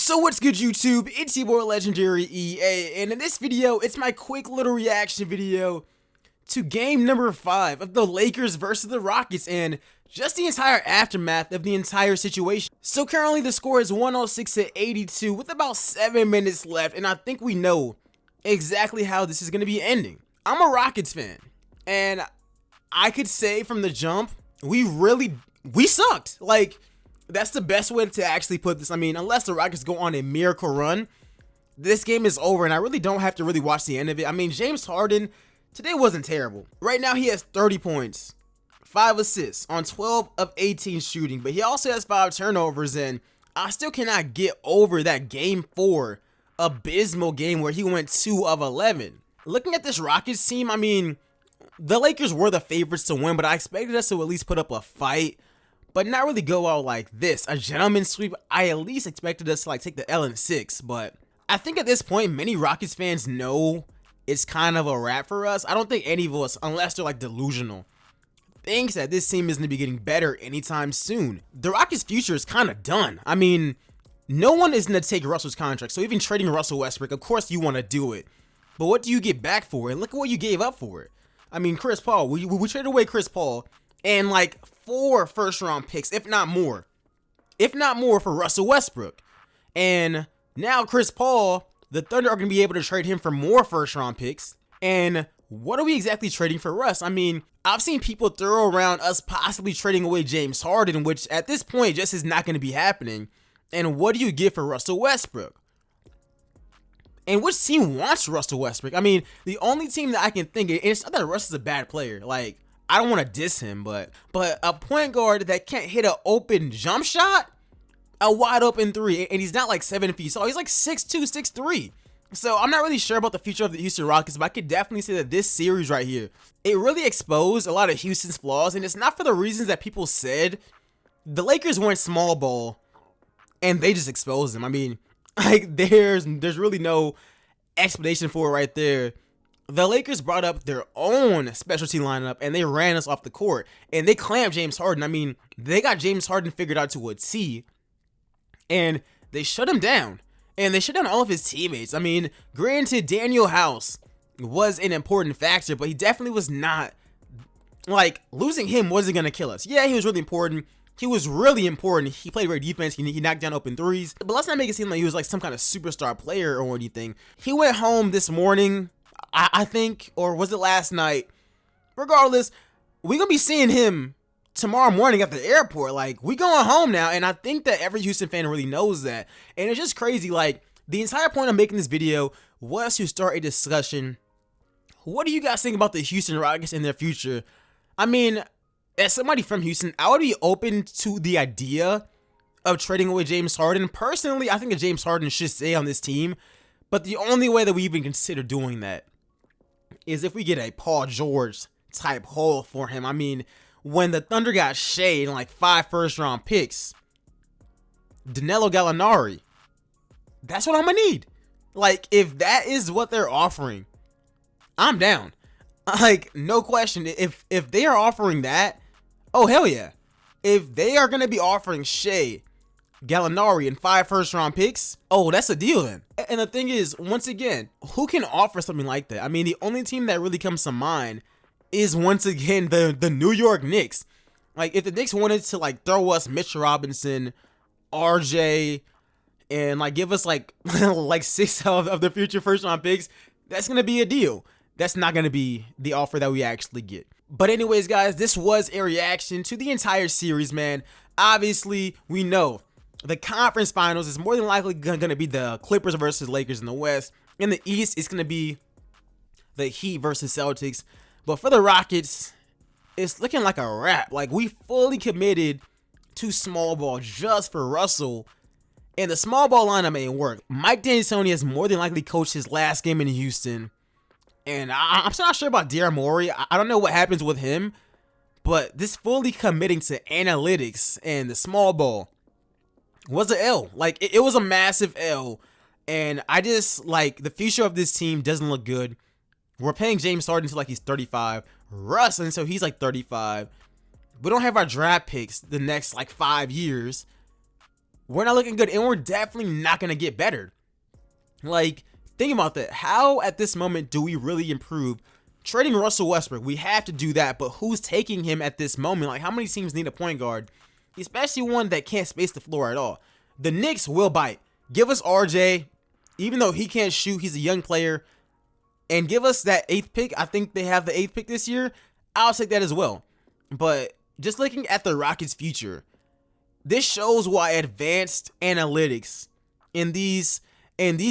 So what's good, YouTube? It's your boy Legendary EA, and in this video, it's my quick little reaction video to game number 5 of the Lakers versus the Rockets and just the entire aftermath of the entire situation. So currently the score is 106-82 with about 7 minutes left, and I think we know exactly how this is going to be ending. I'm a Rockets fan, and I could say from the jump, we sucked. Like, that's the best way to actually put this. I mean, unless the Rockets go on a miracle run, this game is over, and I really don't have to really watch the end of it. I mean, James Harden today wasn't terrible. Right now, he has 30 points, 5 assists on 12 of 18 shooting, but he also has 5 turnovers, and I still cannot get over that game 4 abysmal game where he went 2 of 11. Looking at this Rockets team, I mean, the Lakers were the favorites to win, but I expected us to at least put up a fight, but not really go out like this. A gentleman's sweep. I at least expected us to like take the L in 6, but I think at this point, many Rockets fans know it's kind of a wrap for us. I don't think any of us, unless they're like delusional, thinks that this team isn't going to be getting better anytime soon. The Rockets' future is kind of done. I mean, no one is going to take Russell's contract, so even trading Russell Westbrook, of course you want to do it, but what do you get back for it? Look at what you gave up for it. I mean, Chris Paul, we traded away Chris Paul and like 4 first-round picks, if not more for Russell Westbrook. And now Chris Paul, the Thunder are going to be able to trade him for more first-round picks. And what are we exactly trading for Russ? I mean, I've seen people throw around us possibly trading away James Harden, which at this point just is not going to be happening. And what do you get for Russell Westbrook? And which team wants Russell Westbrook? I mean, the only team that I can think of, and it's not that Russ is a bad player. Like, I don't want to diss him, but a point guard that can't hit an open jump shot, a wide open 3, and he's not like 7 feet tall. He's like 6'2", 6'3". So I'm not really sure about the future of the Houston Rockets, but I could definitely say that this series right here, it really exposed a lot of Houston's flaws, and it's not for the reasons that people said. The Lakers went small ball, and they just exposed them. I mean, like there's really no explanation for it right there. The Lakers brought up their own specialty lineup, and they ran us off the court, and they clamped James Harden. I mean, they got James Harden figured out to a T, and they shut him down, and they shut down all of his teammates. I mean, granted, Daniel House was an important factor, but he definitely was not, like, losing him wasn't going to kill us. Yeah, he was really important. He was really important. He played great defense. He knocked down open threes, but let's not make it seem like he was like some kind of superstar player or anything. He went home this morning, I think, or was it last night? Regardless, we're going to be seeing him tomorrow morning at the airport. Like, we going home now, and I think that every Houston fan really knows that. And it's just crazy. Like, the entire point of making this video was to start a discussion. What do you guys think about the Houston Rockets and their future? I mean, as somebody from Houston, I would be open to the idea of trading away James Harden. Personally, I think that James Harden should stay on this team, but the only way that we even consider doing that is if we get a Paul George type haul for him. I mean, when the Thunder got Shea and like 5 first-round picks, Danilo Gallinari, that's what I'm gonna need. Like, if that is what they're offering, I'm down. Like, no question. If they are offering that, oh hell yeah. If they are gonna be offering Shea, Gallinari, and 5 first-round picks, oh, that's a deal then. And the thing is, once again, who can offer something like that? I mean, the only team that really comes to mind is, once again, the New York Knicks. Like, if the Knicks wanted to like throw us Mitch Robinson, RJ, and like give us like like 6 of the future first-round picks, that's gonna be a deal. That's not gonna be the offer that we actually get. But anyways, guys, this was a reaction to the entire series, man. Obviously, we know the conference finals is more than likely going to be the Clippers versus Lakers in the West. In the East, it's going to be the Heat versus Celtics. But for the Rockets, it's looking like a wrap. Like, we fully committed to small ball just for Russell. And the small ball lineup ain't work. Mike D'Antoni has more than likely coached his last game in Houston. And I'm still not sure about Daryl Morey. I don't know what happens with him. But this fully committing to analytics and the small ball was an L. Like, it was a massive L. And I just, like, the future of this team doesn't look good. We're paying James Harden until like he's 35. Russ until he's like 35. We don't have our draft picks the next like 5 years. we're not looking good, and we're definitely not going to get better. Like, think about that. How at this moment do we really improve? Trading Russell Westbrook, we have to do that, but who's taking him at this moment? Like, how many teams need a point guard? Especially one that can't space the floor at all. The Knicks will bite. Give us RJ, even though he can't shoot, he's a young player, and give us that 8th pick. I think they have the 8th pick this year. I'll take that as well. But just looking at the Rockets' future, this shows why advanced analytics and these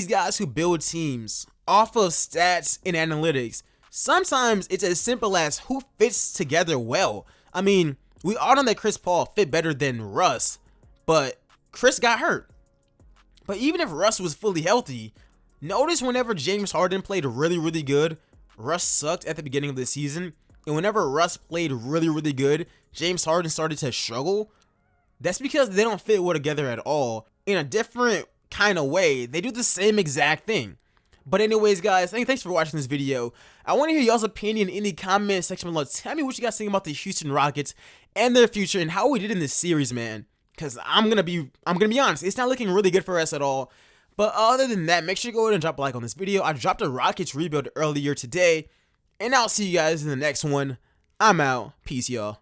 guys who build teams off of stats and analytics, sometimes it's as simple as who fits together well. I mean, we all know that Chris Paul fit better than Russ, but Chris got hurt. But even if Russ was fully healthy, notice whenever James Harden played really, really good, Russ sucked at the beginning of the season. And whenever Russ played really, really good, James Harden started to struggle. That's because they don't fit well together at all. In a different kind of way, they do the same exact thing. But anyways, guys, thanks for watching this video. I want to hear y'all's opinion in the comment section below. Tell me what you guys think about the Houston Rockets and their future and how we did in this series, man. Because I'm gonna be honest, it's not looking really good for us at all. But other than that, make sure you go ahead and drop a like on this video. I dropped a Rockets rebuild earlier today, and I'll see you guys in the next one. I'm out. Peace, y'all.